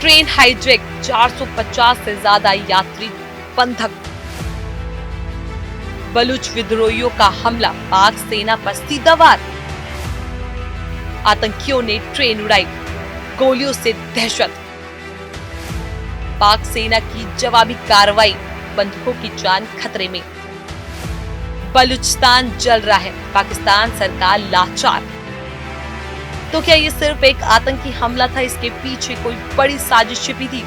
Train hijack, 450 से ज्यादा यात्री बंधक। बलूच विद्रोहियों का हमला, पाक सेना पर सीधा वार। आतंकियों ने ट्रेन उड़ाई, गोलियों से दहशत। पाक सेना की जवाबी कार्रवाई, बंधकों की जान खतरे में। बलूचिस्तान जल रहा है, पाकिस्तान सरकार लाचार। तो क्या ये सिर्फ एक आतंकी हमला था? इसके पीछे कोई बड़ी साजिश छिपी थी?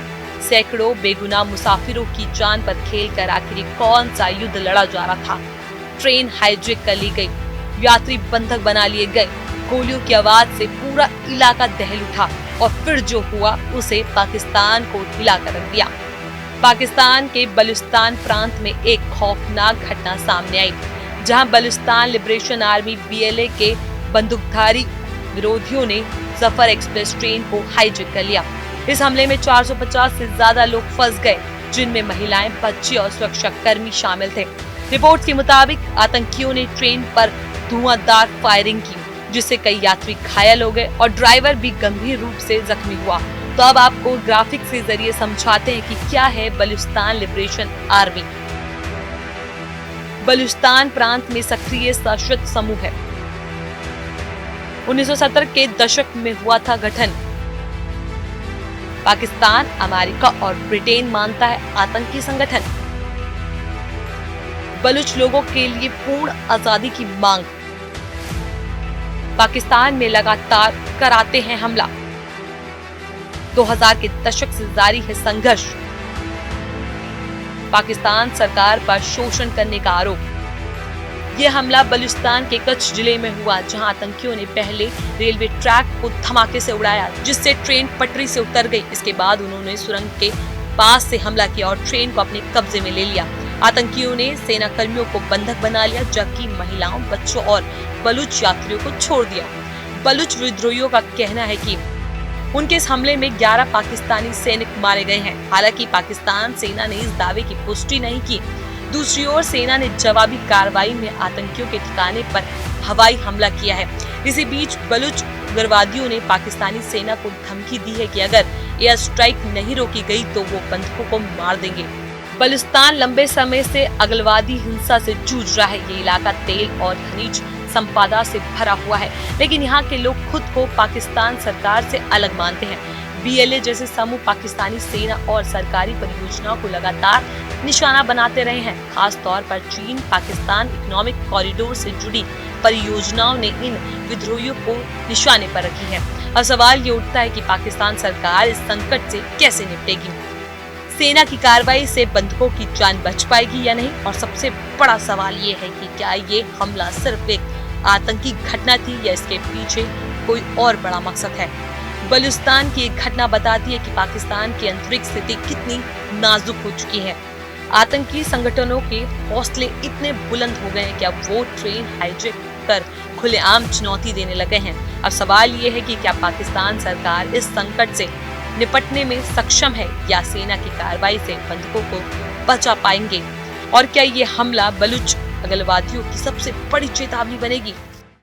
सैकड़ों बेगुनाह मुसाफिरों की जान पर खेलकर आखिर कौन सा युद्ध लड़ा जा रहा था? ट्रेन हाईजैक कर ली गई, यात्री बंधक बना लिए गए, गोलियों की आवाज से पूरा इलाका दहल उठा और फिर जो हुआ उसे पाकिस्तान को हिलाकर रख दिया। पाकिस्तान के बलूचिस्तान प्रांत में एक खौफनाक घटना सामने आई, जहां बलूचिस्तान लिबरेशन आर्मी BLA के बंदूकधारी विरोधियों ने जफर एक्सप्रेस ट्रेन को हाईजैक कर लिया। इस हमले में 450 से ज्यादा लोग फंस गए, जिनमें महिलाएं, बच्चे और सुरक्षा कर्मी शामिल थे। रिपोर्ट के मुताबिक आतंकियों ने ट्रेन पर धुआंधार फायरिंग की, जिससे कई यात्री घायल हो गए और ड्राइवर भी गंभीर रूप से जख्मी हुआ। तो अब आपको ग्राफिक के जरिए समझाते हैं कि क्या है बलूचिस्तान लिबरेशन आर्मी। बलूचिस्तान प्रांत में सक्रिय सशस्त्र समूह है। 1970 के दशक में हुआ था गठन। पाकिस्तान, अमेरिका और ब्रिटेन मानता है आतंकी संगठन। बलूच लोगों के लिए पूर्ण आजादी की मांग। पाकिस्तान में लगातार कराते हैं हमला। 2000 के दशक से जारी है संघर्ष। पाकिस्तान सरकार पर शोषण करने का आरोप। यह हमला बलूचिस्तान के कच्छ जिले में हुआ, जहां आतंकियों ने पहले रेलवे ट्रैक को धमाके से उड़ाया, जिससे ट्रेन पटरी से उतर गई। इसके बाद उन्होंने सुरंग के पास से हमला किया और ट्रेन को अपने कब्जे में ले लिया। आतंकियों ने सेना कर्मियों को बंधक बना लिया, जबकि महिलाओं, बच्चों और बलूच यात्रियों को छोड़ दिया। बलूच विद्रोहियों का कहना है कि उनके इस हमले में 11 पाकिस्तानी सैनिक मारे गए हैं। हालांकि पाकिस्तान सेना ने इस दावे की पुष्टि नहीं की। दूसरी ओर सेना ने जवाबी कार्रवाई में आतंकियों के ठिकाने पर हवाई हमला किया है। इसी बीच बलूच उग्रवादियों ने पाकिस्तानी सेना को धमकी दी है कि अगर एयर स्ट्राइक नहीं रोकी गई तो वो बंधकों को मार देंगे। बलूचिस्तान लंबे समय से अगलवादी हिंसा से जूझ रहा है। ये इलाका तेल और खनिज संपदा से भरा हुआ है, लेकिन यहाँ के लोग खुद को पाकिस्तान सरकार से अलग मानते हैं। BLA जैसे समूह पाकिस्तानी सेना और सरकारी परियोजनाओं को लगातार निशाना बनाते रहे हैं। खास तौर पर चीन पाकिस्तान इकोनॉमिक कॉरिडोर से जुड़ी परियोजनाओं ने इन विद्रोहियों को निशाने पर रखी है। अब सवाल ये उठता है कि पाकिस्तान सरकार इस संकट से कैसे निपटेगी? सेना की कार्रवाई से बंधकों की जान बच पाएगी या नहीं? और सबसे बड़ा सवाल ये है कि क्या ये हमला सिर्फ एक आतंकी घटना थी या इसके पीछे कोई और बड़ा मकसद है? बलूचिस्तान की एक घटना बताती है कि पाकिस्तान की आंतरिक स्थिति कितनी नाजुक हो चुकी है। आतंकी संगठनों के हौसले इतने बुलंद हो गए हैं कि अब वो ट्रेन हाईजैक कर खुलेआम चुनौती देने लगे हैं। अब सवाल ये है कि क्या पाकिस्तान सरकार इस संकट से निपटने में सक्षम है या सेना की कार्रवाई से बंधकों को बचा पाएंगे? और क्या ये हमला बलूच अगलवादियों की सबसे बड़ी चेतावनी बनेगी?